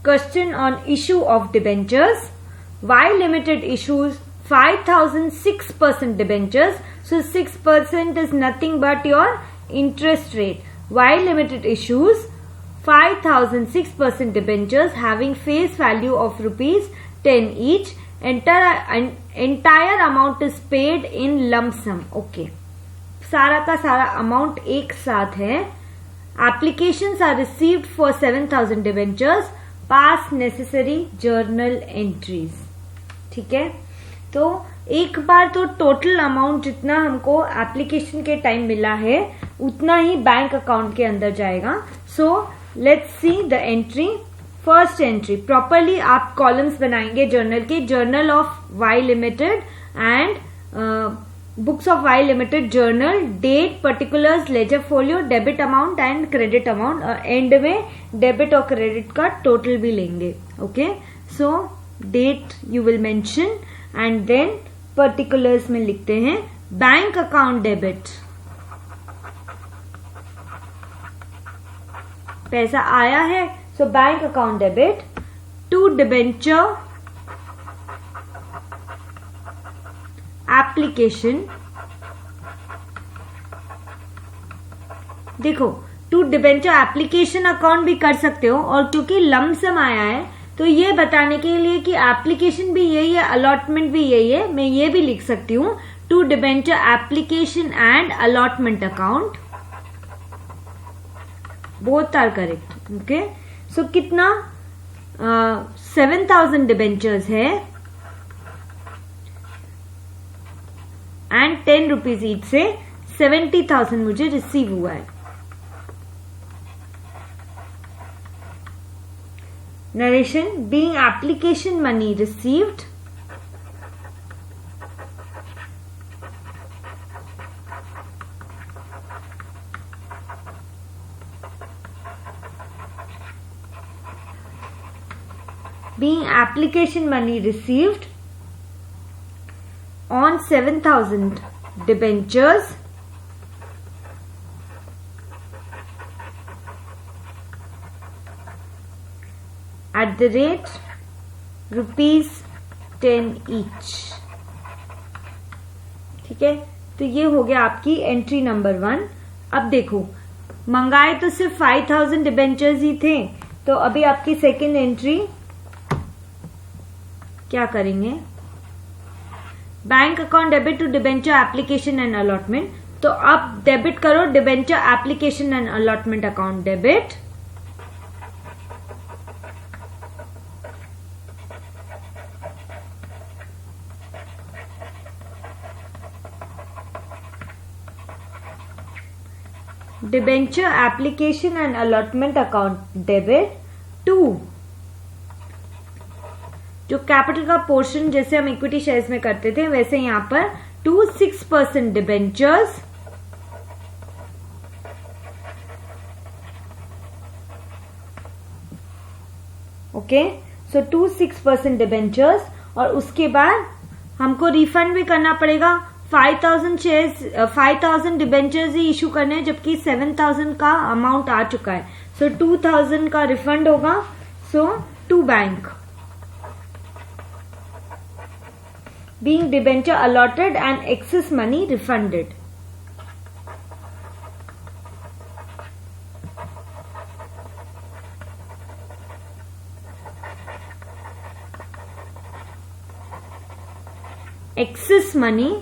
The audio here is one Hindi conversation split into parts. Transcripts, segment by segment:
question on issue of debentures. Y Limited issues 5,006% debentures. So 6% is nothing but your interest rate. Y Limited issues 5,006% debentures having face value of rupees 10 each. Entire amount is paid in lump sum. Okay. सारा का सारा अमाउंट एक साथ है. Applications are received for 7,000 debentures. Pass necessary journal entries. ठीक है. तो एक बार तो टोटल अमाउंट जितना हमको एप्लीकेशन के टाइम मिला है उतना ही बैंक अकाउंट के अंदर जाएगा. So let's see the entry. First entry properly आप कॉलम्स बनाएंगे जर्नल के. Journal of Y Limited and books of Y Limited journal, date, particulars, ledger folio, debit amount and credit amount. And में डेबिट और क्रेडिट का टोटल भी लेंगे. Okay. So date you will mention and then particulars में लिखते हैं बैंक अकाउंट डेबिट. पैसा आया है so bank account debit to debenture application. देखो टू डिबेंचर एप्लीकेशन अकाउंट भी कर सकते हो और क्योंकि लमसम आया है तो ये बताने के लिए कि एप्लीकेशन भी यही है, अलॉटमेंट भी यही है, मैं ये भी लिख सकती हूं to debenture application and allotment account. Both are correct. Okay. So कितना 7,000 डिबेंचर्स है एंड 10 रुपीज ईच से 70,000 मुझे रिसीव हुआ है. Narration being application money received being application money received on 7,000 debentures at the rate rupees 10 each. ठीक है. तो ये हो गया आपकी एंट्री नंबर 1. अब देखो मंगाए तो सिर्फ 5,000 डिबेंचर्स ही थे. तो अभी आपकी सेकेंड एंट्री क्या करेंगे. Bank account debit to debenture application and allotment. तो अब डेबिट करो debenture application and allotment account debit. Debenture application and allotment account debit to जो कैपिटल का पोर्शन जैसे हम इक्विटी शेयर्स में करते थे वैसे यहां पर two 6% debentures okay. So 2-6% debentures और उसके बाद हमको रिफंड भी करना पड़ेगा. 5,000 शेयर्स 5,000 डिबेंचर्स ही इशू करने हैं जबकि 7,000 का अमाउंट आ चुका है. सो 2,000 का रिफंड होगा. So to bank being debenture allotted and excess money refunded. Excess money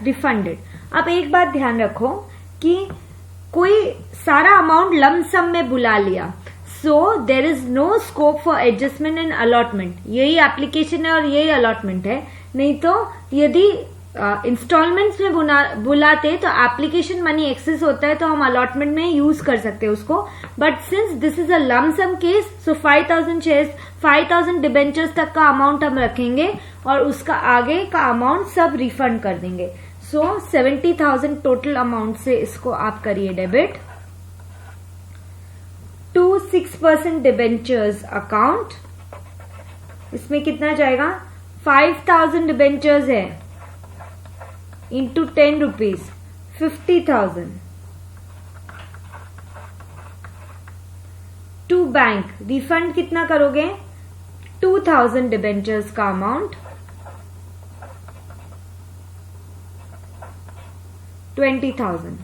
refunded. अब एक बात ध्यान रखो कि कोई सारा अमाउंट लमसम में बुला लिया so there is no scope for adjustment and allotment. यही एप्लीकेशन है और यही अलॉटमेंट है. नहीं तो यदि इंस्टॉलमेंट्स में बुलाते तो एप्लीकेशन मनी एक्सेस होता है तो हम अलॉटमेंट में यूज कर सकते हैं उसको. But since this is a lump sum case so 5,000 shares 5,000 debentures तक का अमाउंट हम रखेंगे और उसका आगे का अमाउंट सब रिफंड कर देंगे. सो 70,000 टोटल अमाउंट से इसको आप करिए डेबिट टू 6% डिबेंचर्स अकाउंट. इसमें कितना जाएगा 5,000 डिबेंचर्स है into 10 rupees 50,000. To bank refund कितना करोगे? 2,000 डिबेंचर्स का amount 20,000.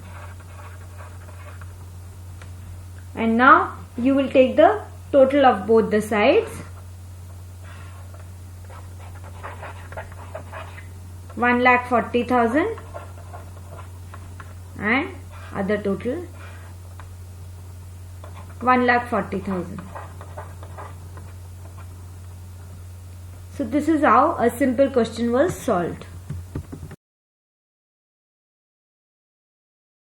And now you will take the total of both the sides. 1,40,000 and other total 1,40,000. So this is how a simple question was solved.